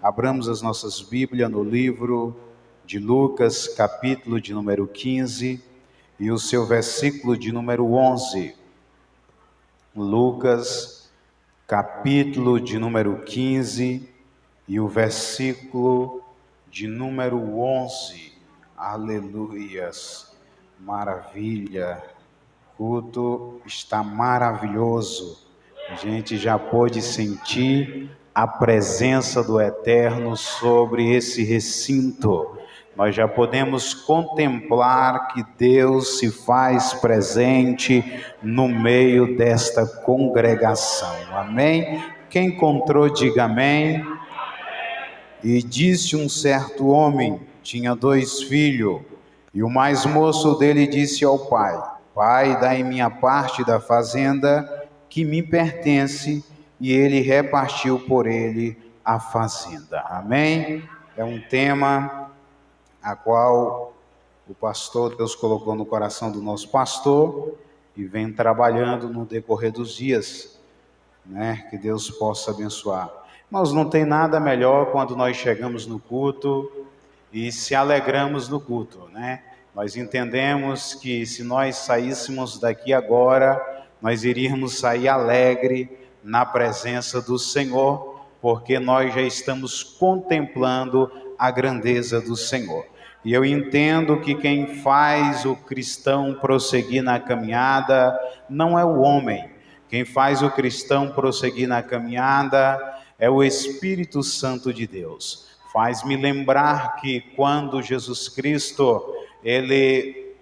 Abramos as nossas Bíblias no livro de Lucas, capítulo de número 15 e o seu versículo de número 11. Lucas, capítulo de número 15 e o versículo de número 11. Aleluias, maravilha, o culto está maravilhoso. A gente já pôde sentir a presença do Eterno sobre esse recinto. Nós já podemos contemplar que Deus se faz presente no meio desta congregação. Amém? Quem encontrou, diga amém. E disse um certo homem, tinha 2 filhos, e o mais moço dele disse ao pai: Pai, dai minha parte da fazenda que me pertence, e ele repartiu por ele a fazenda. Amém? É um tema a qual o pastor, Deus colocou no coração do nosso pastor, e vem trabalhando no decorrer dos dias, né? Que Deus possa abençoar. Mas não tem nada melhor quando nós chegamos no culto e se alegramos no culto, né? Nós entendemos que se nós saíssemos daqui agora, nós iríamos sair alegre na presença do Senhor, porque nós já estamos contemplando a grandeza do Senhor. E eu entendo que quem faz o cristão prosseguir na caminhada não é o homem. Quem faz o cristão prosseguir na caminhada é o Espírito Santo de Deus. Faz-me lembrar que quando Jesus Cristo, ele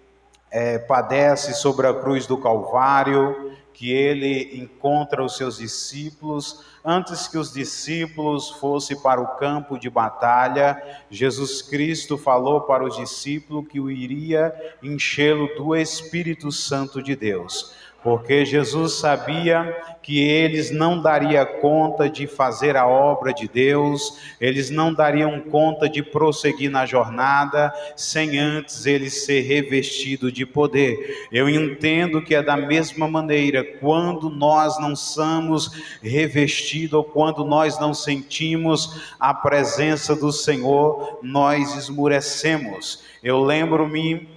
padece sobre a cruz do Calvário, que ele encontra os seus discípulos, antes que os discípulos fossem para o campo de batalha, Jesus Cristo falou para os discípulos que o iria enchê-lo do Espírito Santo de Deus, porque Jesus sabia que eles não dariam conta de fazer a obra de Deus, eles não dariam conta de prosseguir na jornada, sem antes eles ser revestidos de poder. Eu entendo que é da mesma maneira, quando nós não somos revestidos, ou quando nós não sentimos a presença do Senhor, nós esmurecemos. Eu lembro-me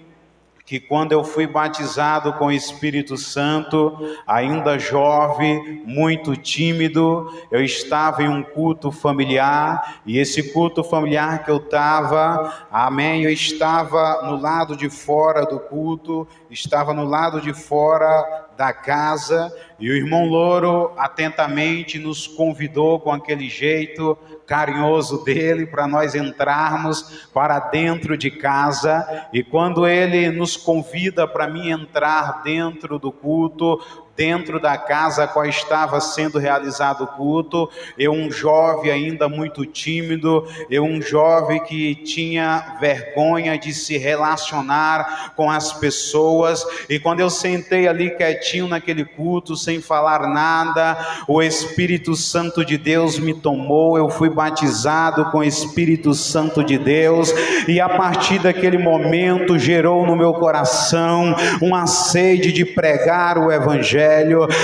que quando eu fui batizado com o Espírito Santo, ainda jovem, muito tímido, eu estava em um culto familiar, e esse culto familiar que eu estava, amém, eu estava no lado de fora do culto, estava no lado de fora da casa, e o irmão Louro atentamente nos convidou com aquele jeito carinhoso dele para nós entrarmos para dentro de casa. E quando ele nos convida para mim entrar dentro do culto, dentro da casa a qual estava sendo realizado o culto, eu, um jovem ainda muito tímido, eu, um jovem que tinha vergonha de se relacionar com as pessoas, e quando eu sentei ali quietinho naquele culto, sem falar nada, o Espírito Santo de Deus me tomou, eu fui batizado com o Espírito Santo de Deus, e a partir daquele momento gerou no meu coração uma sede de pregar o Evangelho.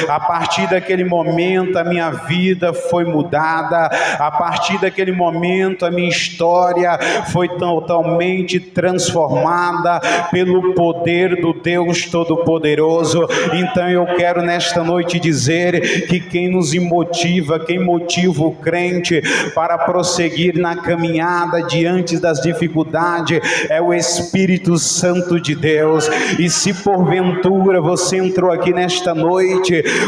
A partir daquele momento a minha vida foi mudada, a partir daquele momento a minha história foi totalmente transformada pelo poder do Deus Todo-Poderoso. Então eu quero nesta noite dizer que quem nos motiva, quem motiva o crente para prosseguir na caminhada diante das dificuldades é o Espírito Santo de Deus. E se porventura você entrou aqui nesta noite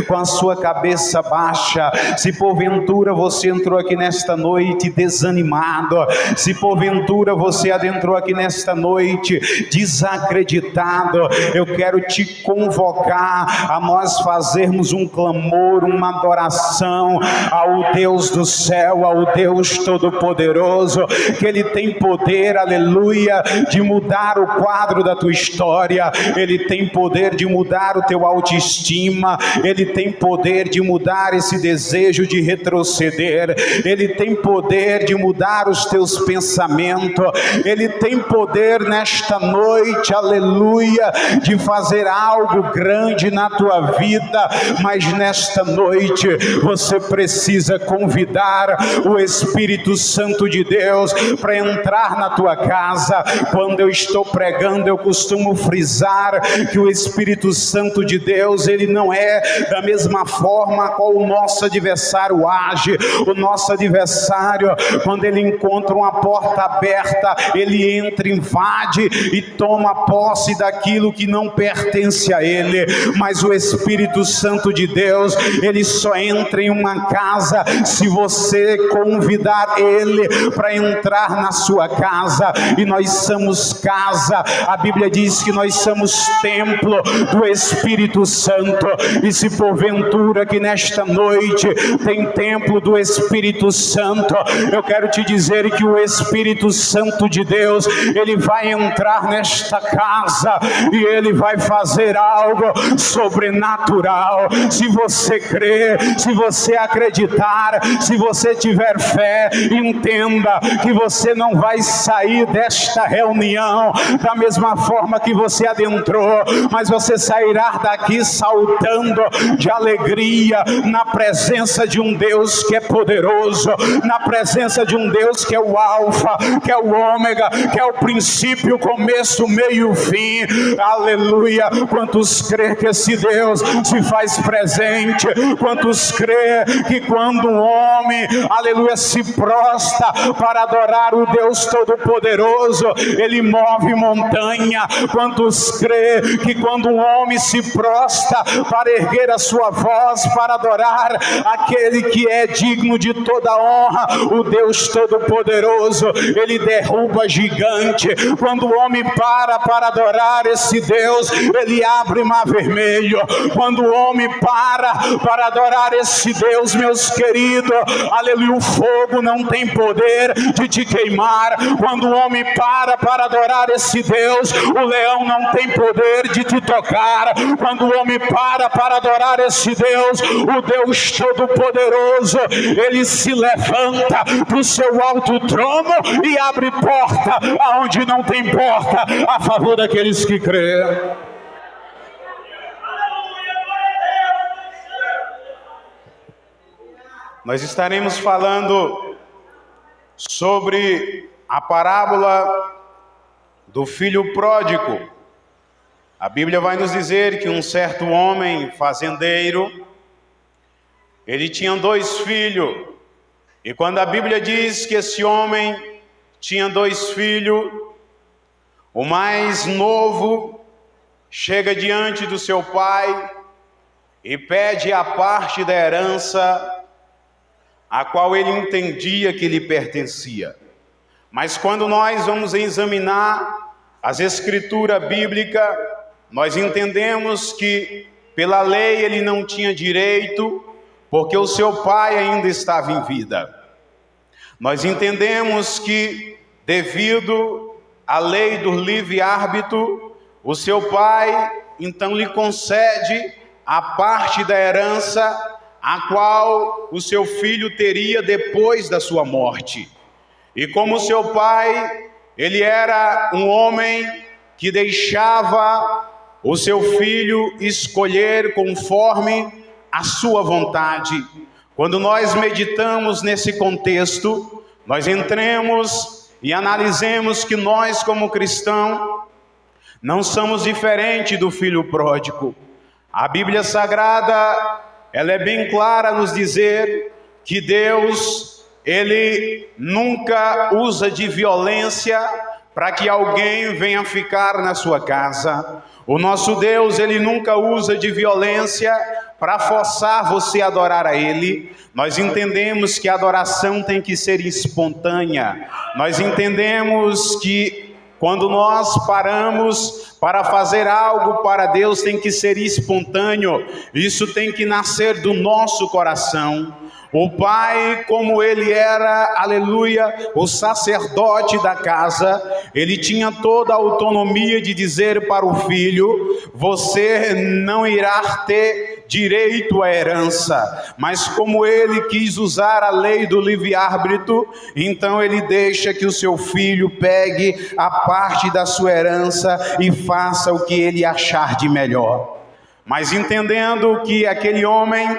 com a sua cabeça baixa, se porventura você entrou aqui nesta noite desanimado, se porventura você adentrou aqui nesta noite desacreditado, eu quero te convocar a nós fazermos um clamor, uma adoração ao Deus do céu, ao Deus Todo-Poderoso, que Ele tem poder, aleluia, de mudar o quadro da tua história, Ele tem poder de mudar o teu autoestima, cima. Ele tem poder de mudar esse desejo de retroceder. Ele tem poder de mudar os teus pensamentos. Ele tem poder nesta noite, aleluia, de fazer algo grande na tua vida. Mas nesta noite você precisa convidar o Espírito Santo de Deus para entrar na tua casa. Quando eu estou pregando, eu costumo frisar que o Espírito Santo de Deus, ele não é da mesma forma qual o nosso adversário age. O nosso adversário, quando ele encontra uma porta aberta, ele entra, invade e toma posse daquilo que não pertence a ele. Mas o Espírito Santo de Deus, ele só entra em uma casa se você convidar ele para entrar na sua casa. E nós somos casa. A Bíblia diz que nós somos templo do Espírito Santo. E se porventura que nesta noite tem templo do Espírito Santo, eu quero te dizer que o Espírito Santo de Deus, ele vai entrar nesta casa e ele vai fazer algo sobrenatural. Se você crer, se você acreditar, se você tiver fé, entenda que você não vai sair desta reunião da mesma forma que você adentrou, mas você sairá daqui saltando de alegria na presença de um Deus que é poderoso, na presença de um Deus que é o Alfa, que é o Ômega, que é o princípio, o começo, o meio e o fim. Aleluia! Quantos crê que esse Deus se faz presente? Quantos crê que quando um homem, aleluia, se prostra para adorar o Deus Todo-Poderoso, ele move montanha? Quantos crê que quando um homem se prostra para erguer a sua voz para adorar aquele que é digno de toda honra, o Deus Todo-Poderoso, ele derruba gigante? Quando o homem para adorar esse Deus, ele abre mar vermelho. Quando o homem para adorar esse Deus, meus queridos, aleluia, o fogo não tem poder de te queimar. Quando o homem para adorar esse Deus, o leão não tem poder de te tocar. Quando o homem para adorar esse Deus, o Deus Todo-Poderoso, ele se levanta para o seu alto trono e abre porta aonde não tem porta, a favor daqueles que creem. Nós estaremos falando sobre a parábola do filho pródigo. A Bíblia vai nos dizer que um certo homem fazendeiro, ele tinha 2 filhos. E quando a Bíblia diz que esse homem tinha 2 filhos, o mais novo chega diante do seu pai e pede a parte da herança a qual ele entendia que lhe pertencia. Mas quando nós vamos examinar as escrituras bíblicas, nós entendemos que pela lei ele não tinha direito, porque o seu pai ainda estava em vida. Nós entendemos que devido à lei do livre-árbitro, o seu pai então lhe concede a parte da herança a qual o seu filho teria depois da sua morte. E como seu pai, ele era um homem que deixava o seu filho escolher conforme a sua vontade. Quando nós meditamos nesse contexto, nós entremos e analisemos que nós, como cristãos, não somos diferentes do filho pródigo. A Bíblia Sagrada, ela é bem clara a nos dizer que Deus, ele nunca usa de violência para que alguém venha ficar na sua casa. O nosso Deus, ele nunca usa de violência para forçar você a adorar a ele. Nós entendemos que a adoração tem que ser espontânea. Nós entendemos que quando nós paramos para fazer algo para Deus, tem que ser espontâneo. Isso tem que nascer do nosso coração. O pai, como ele era, aleluia, o sacerdote da casa, ele tinha toda a autonomia de dizer para o filho: você não irá ter direito à herança. Mas como ele quis usar a lei do livre-árbitro, então ele deixa que o seu filho pegue a parte da sua herança e faça o que ele achar de melhor. Mas entendendo que aquele homem,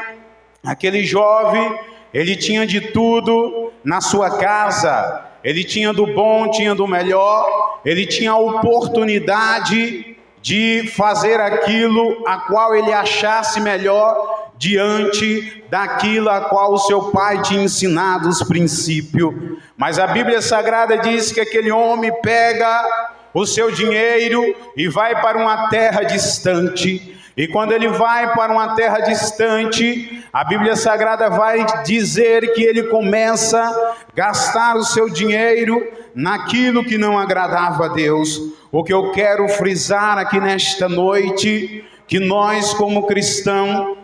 aquele jovem, ele tinha de tudo na sua casa, ele tinha do bom, tinha do melhor, ele tinha a oportunidade de fazer aquilo a qual ele achasse melhor diante daquilo a qual o seu pai tinha ensinado os princípios. Mas a Bíblia Sagrada diz que aquele homem pega o seu dinheiro e vai para uma terra distante. E quando ele vai para uma terra distante, a Bíblia Sagrada vai dizer que ele começa a gastar o seu dinheiro naquilo que não agradava a Deus. O que eu quero frisar aqui nesta noite, que nós como cristãos,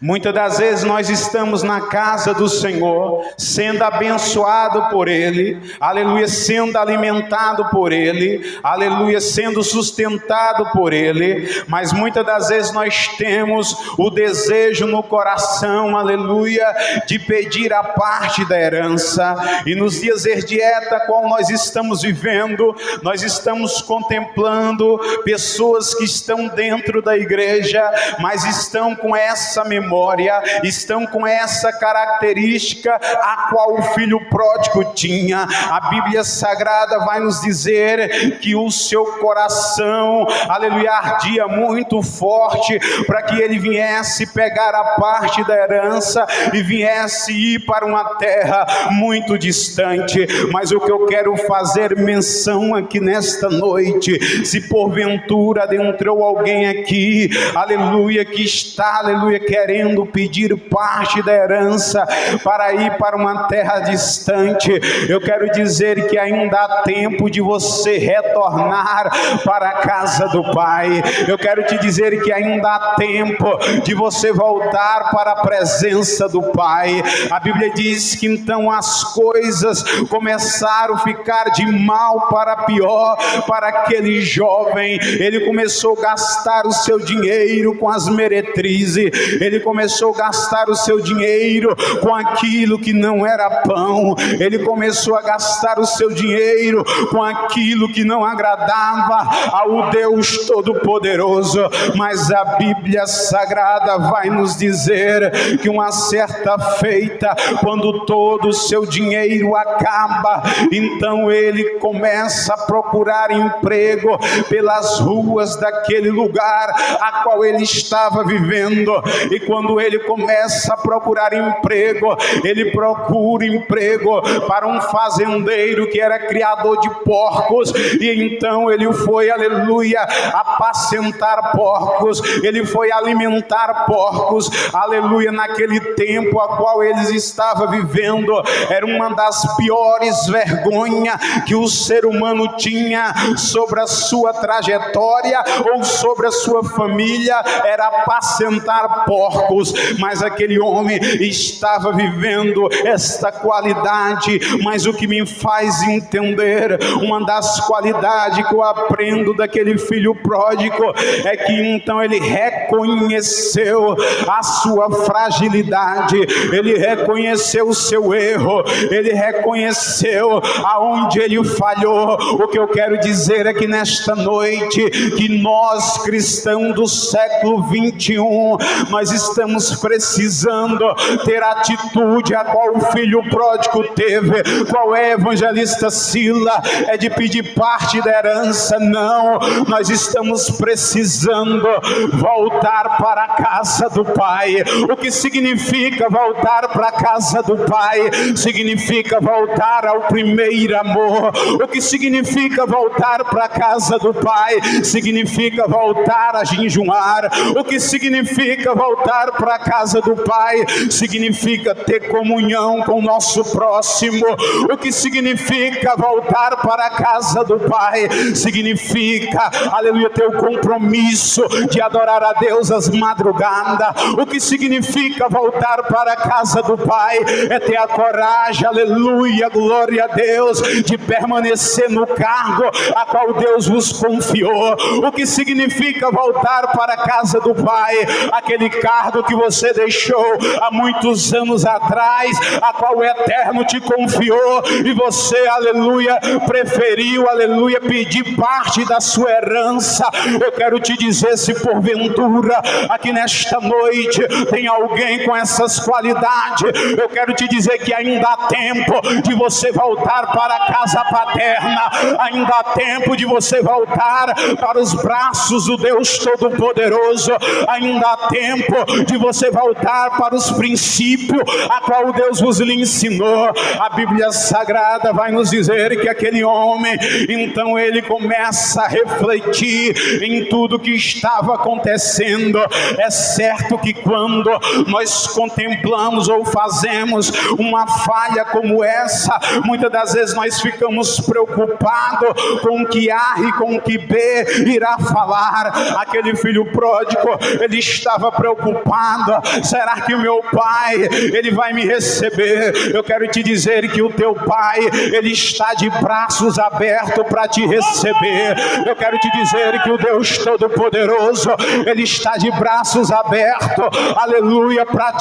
muitas das vezes nós estamos na casa do Senhor, sendo abençoado por Ele, aleluia, sendo alimentado por Ele, aleluia, sendo sustentado por Ele, mas muitas das vezes nós temos o desejo no coração, aleluia, de pedir a parte da herança. E nos dias de dieta qual nós estamos vivendo, nós estamos contemplando pessoas que estão dentro da igreja, mas estão com essa memória, estão com essa característica a qual o filho pródigo tinha. A Bíblia Sagrada vai nos dizer que o seu coração, aleluia, ardia muito forte para que ele viesse pegar a parte da herança e viesse ir para uma terra muito distante. Mas o que eu quero fazer menção aqui nesta noite, se porventura adentrou alguém aqui, aleluia, que está, aleluia, querendo pedir parte da herança para ir para uma terra distante, eu quero dizer que ainda há tempo de você retornar para a casa do Pai. Eu quero te dizer que ainda há tempo de você voltar para a presença do Pai. A Bíblia diz que então as coisas começaram a ficar de mal para pior para aquele jovem. Ele começou a gastar o seu dinheiro com as meretrizes, ele começou a gastar o seu dinheiro com aquilo que não era pão, ele começou a gastar o seu dinheiro com aquilo que não agradava ao Deus Todo-Poderoso. Mas a Bíblia Sagrada vai nos dizer que uma certa feita, quando todo o seu dinheiro acaba, então ele começa a procurar emprego pelas ruas daquele lugar a qual ele estava vivendo. E quando ele começa a procurar emprego, ele procura emprego para um fazendeiro que era criador de porcos, e então ele foi, aleluia, apacentar porcos, ele foi alimentar porcos, aleluia. Naquele tempo a qual eles estavam vivendo, era uma das piores vergonhas que o ser humano tinha sobre a sua trajetória ou sobre a sua família, era apacentar porcos. Mas aquele homem estava vivendo esta qualidade. Mas o que me faz entender, uma das qualidades que eu aprendo daquele filho pródigo, é que então ele reconheceu a sua fragilidade, ele reconheceu o seu erro, ele reconheceu aonde ele falhou. O que eu quero dizer é que nesta noite, que nós cristãos do século 21, nós estamos precisando ter a atitude a qual o filho pródigo teve. Qual é, evangelista Sila? É de pedir parte da herança? Não, nós estamos precisando voltar para a casa do Pai. O que significa voltar para a casa do Pai? Significa voltar ao primeiro amor. O que significa voltar para a casa do Pai? Significa voltar a jejuar. O que significa voltar para a casa do Pai? Significa ter comunhão com o nosso próximo. O que significa voltar para a casa do Pai? Significa, aleluia, ter o compromisso de adorar a Deus às madrugadas. O que significa voltar para a casa do Pai? É ter a coragem, aleluia, glória a Deus, de permanecer no cargo a qual Deus vos confiou. O que significa voltar para a casa do Pai? Aquele cargo que você deixou há muitos anos atrás, a qual o Eterno te confiou, e você, aleluia, preferiu, aleluia, pedir parte da sua herança. Eu quero te dizer, se porventura aqui nesta noite tem alguém com essas qualidades, eu quero te dizer que ainda há tempo de você voltar para a casa paterna, ainda há tempo de você voltar para os braços do Deus Todo-Poderoso, ainda há tempo de você voltar para os princípios a qual Deus vos lhe ensinou. A Bíblia Sagrada vai nos dizer que aquele homem, então ele começa a refletir em tudo que estava acontecendo. É certo que quando nós contemplamos ou fazemos uma falha como essa, muitas das vezes nós ficamos preocupados com o que A e com o que B irá falar. Aquele filho pródigo, ele estava preocupado: será que o meu pai, ele vai me receber? Eu quero te dizer que o teu pai, ele está de braços abertos para te receber. Eu quero te dizer que o Deus Todo-Poderoso, ele está de braços abertos, aleluia, para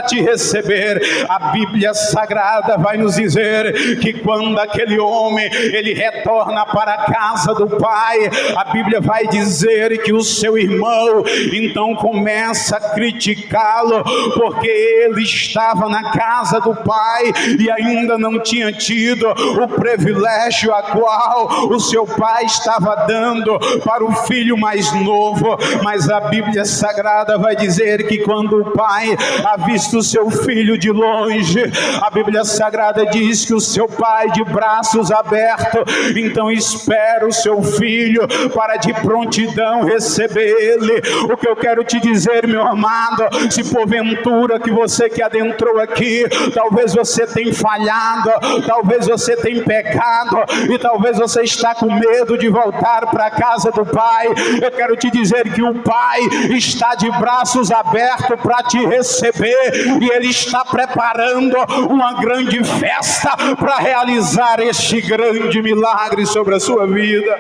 te receber. A Bíblia Sagrada vai nos dizer que quando aquele homem, ele retorna para a casa do pai, a Bíblia vai dizer que o seu irmão então começa a criticá-lo, porque ele estava na casa do pai e ainda não tinha tido o privilégio a qual o seu pai estava dando para o filho mais novo. Mas a Bíblia Sagrada vai dizer que quando o pai avista o seu filho de longe, a Bíblia Sagrada diz que o seu pai, de braços abertos, então espera o seu filho para de prontidão receber ele. O que eu quero te dizer, meu amado, se porventura que você que adentrou aqui, talvez você tenha falhado, talvez você tenha pecado, e talvez você está com medo de voltar para a casa do pai, eu quero te dizer que o pai está de braços abertos para te receber, e ele está preparando uma grande festa para realizar este grande milagre sobre a sua vida.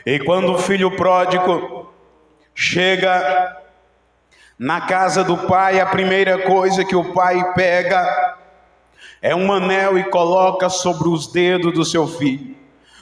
E quando o filho pródigo chega na casa do pai, a primeira coisa que o pai pega é um anel e coloca sobre os dedos do seu filho.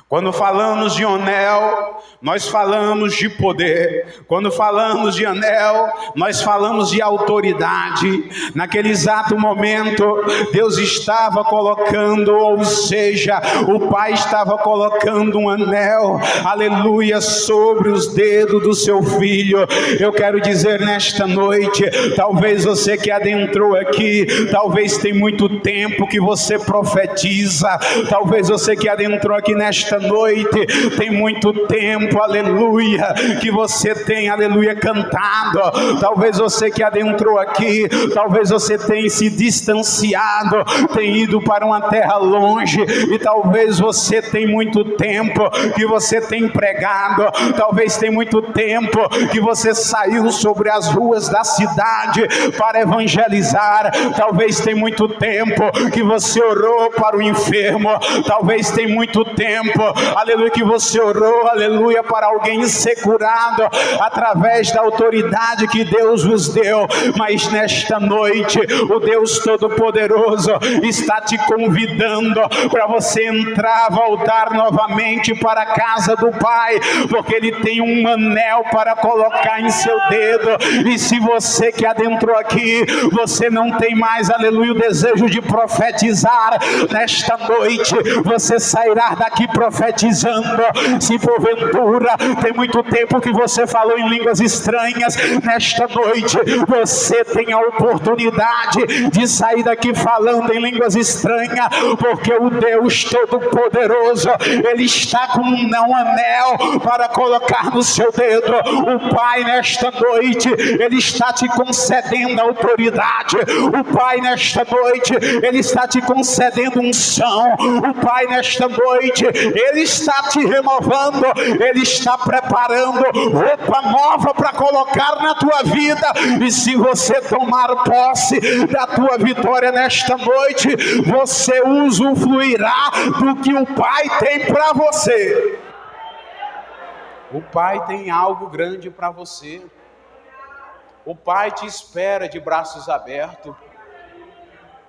Quando falamos de anel, nós falamos de poder. Quando falamos de anel, nós falamos de autoridade. Naquele exato momento, Deus estava colocando, ou seja, o pai estava colocando um anel, aleluia, sobre os dedos do seu filho. Eu quero dizer nesta noite, talvez você que adentrou aqui, talvez tem muito tempo que você profetiza, talvez você que adentrou aqui nesta noite, tem muito tempo, aleluia, que você tem, aleluia, cantado. Talvez você que adentrou aqui, talvez você tenha se distanciado, tem ido para uma terra longe, e talvez você tem muito tempo que você tem pregado, talvez tem muito tempo que você saiu sobre as ruas da cidade para evangelizar, talvez tem muito tempo que você orou para o enfermo, talvez tem muito tempo, aleluia, que você orou, aleluia, para alguém ser curado através da autoridade que Deus vos deu. Mas nesta noite, o Deus Todo-Poderoso está te convidando para você entrar, voltar novamente para a casa do Pai, porque Ele tem um anel para colocar em seu dedo. E se você que adentrou aqui, você não tem mais, aleluia, o desejo de profetizar, nesta noite você sairá daqui profetizando. Se porventura tem muito tempo que você falou em línguas estranhas, nesta noite você tem a oportunidade de sair daqui falando em línguas estranhas, porque o Deus Todo-Poderoso, Ele está com um anel para colocar no seu dedo. O Pai nesta noite, Ele está te concedendo autoridade. O Pai nesta noite, Ele está te concedendo unção. O Pai nesta noite, Ele está te renovando, Ele está preparando roupa nova para colocar na tua vida. E se você tomar posse da tua vitória nesta noite, você usufruirá do que o Pai tem para você. O Pai tem algo grande para você. O Pai te espera de braços abertos.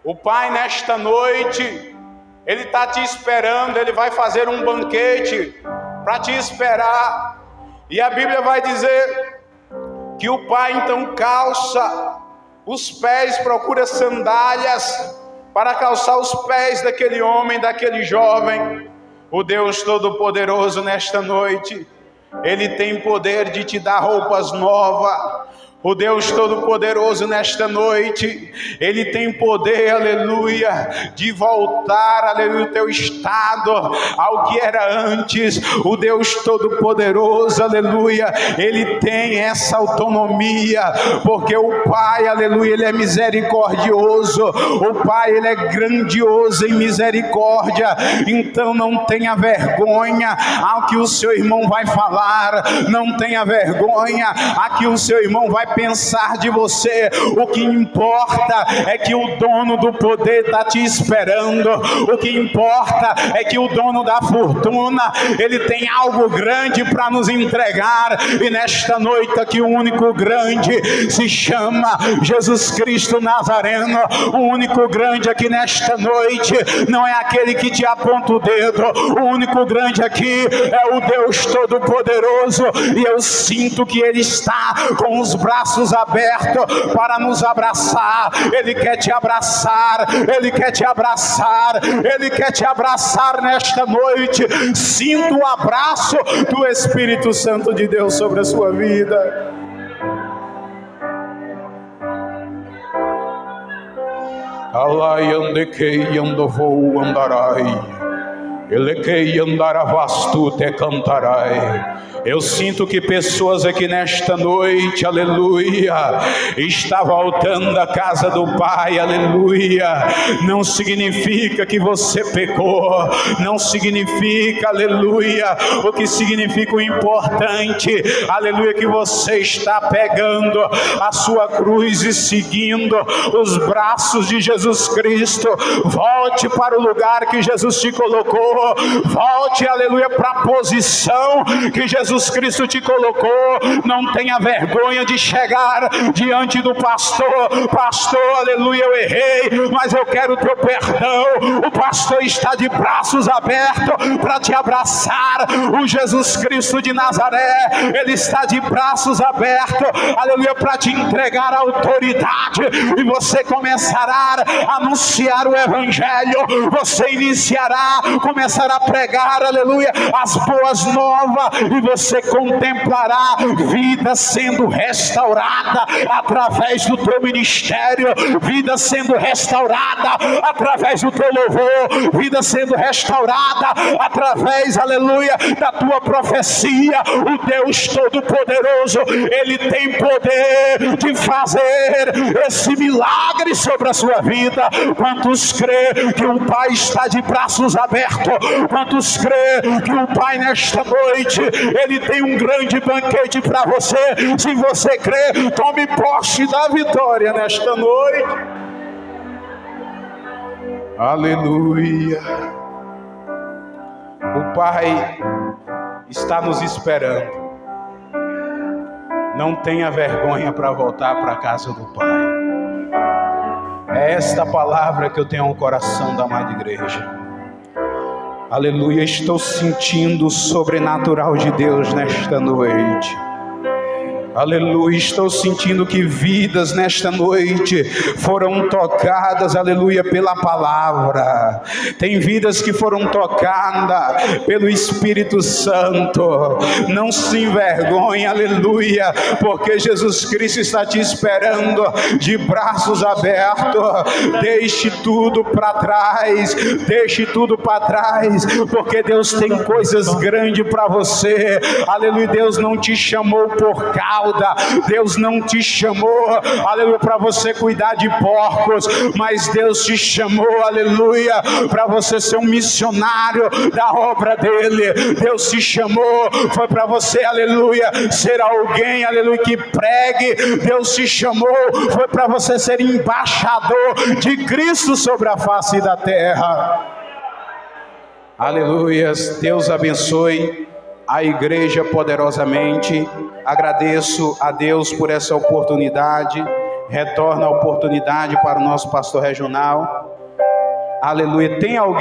O Pai, nesta noite, Ele está te esperando. Ele vai fazer um banquete para te esperar. E a Bíblia vai dizer que o Pai então calça os pés, procura sandálias para calçar os pés daquele homem, daquele jovem. O Deus Todo-Poderoso, nesta noite, Ele tem poder de te dar roupas novas. O Deus Todo-Poderoso, nesta noite, Ele tem poder, aleluia, de voltar, aleluia, o teu estado ao que era antes. O Deus Todo-Poderoso, aleluia, Ele tem essa autonomia, porque o Pai, aleluia, Ele é misericordioso. O Pai, Ele é grandioso em misericórdia. Então não tenha vergonha ao que o seu irmão vai falar, não tenha vergonha a que o seu irmão vai pensar de você. O que importa é que o dono do poder está te esperando. O que importa é que o dono da fortuna, ele tem algo grande para nos entregar. E nesta noite aqui, o único grande se chama Jesus Cristo Nazareno. O único grande aqui nesta noite não é aquele que te aponta o dedo. O único grande aqui é o Deus Todo-Poderoso. E eu sinto que Ele está com os braços abertos para nos abraçar. Ele quer te abraçar, Ele quer te abraçar, Ele quer te abraçar nesta noite. Sinta o abraço do Espírito Santo de Deus sobre a sua vida. Alai andekei andovou andarai, elequei andaravastu te cantarai. Eu sinto que pessoas aqui nesta noite, aleluia, está voltando à casa do Pai, aleluia. Não significa que você pecou, não significa, aleluia. O que significa o importante, aleluia, que você está pegando a sua cruz e seguindo os braços de Jesus Cristo. Volte para o lugar que Jesus te colocou, volte, aleluia, para a posição que Jesus Cristo te colocou. Não tenha vergonha de chegar diante do pastor. Pastor, aleluia, eu errei, mas eu quero o teu perdão. O pastor está de braços abertos para te abraçar. O Jesus Cristo de Nazaré, Ele está de braços abertos, aleluia, para te entregar a autoridade. E você começará a anunciar o Evangelho. Você iniciará, começará a pregar, aleluia, as boas novas. E você contemplará vida sendo restaurada através do teu ministério, vida sendo restaurada através do teu louvor, vida sendo restaurada através, aleluia, da tua profecia. O Deus Todo-Poderoso, Ele tem poder de fazer esse milagre sobre a sua vida. Quantos crê que o Pai está de braços abertos? Quantos crê que o Pai nesta noite, Ele tem um grande banquete para você? Se você crê, tome posse da vitória nesta noite. Aleluia. O Pai está nos esperando. Não tenha vergonha para voltar para a casa do Pai. É esta palavra que eu tenho no coração da amada igreja. Aleluia, estou sentindo o sobrenatural de Deus nesta noite. Aleluia, estou sentindo que vidas nesta noite foram tocadas, aleluia, pela palavra. Tem vidas que foram tocadas pelo Espírito Santo. Não se envergonhe, aleluia, porque Jesus Cristo está te esperando de braços abertos. Deixe tudo para trás, deixe tudo para trás, porque Deus tem coisas grandes para você. Aleluia, Deus não te chamou por causa, Deus não te chamou, aleluia, para você cuidar de porcos, mas Deus te chamou, aleluia, para você ser um missionário da obra dele. Deus te chamou, foi para você, aleluia, ser alguém, aleluia, que pregue. Deus te chamou, foi para você ser embaixador de Cristo sobre a face da terra. Aleluia. Deus abençoe a igreja poderosamente. Agradeço a Deus por essa oportunidade. Retorna a oportunidade para o nosso pastor regional. Aleluia. Tem alguém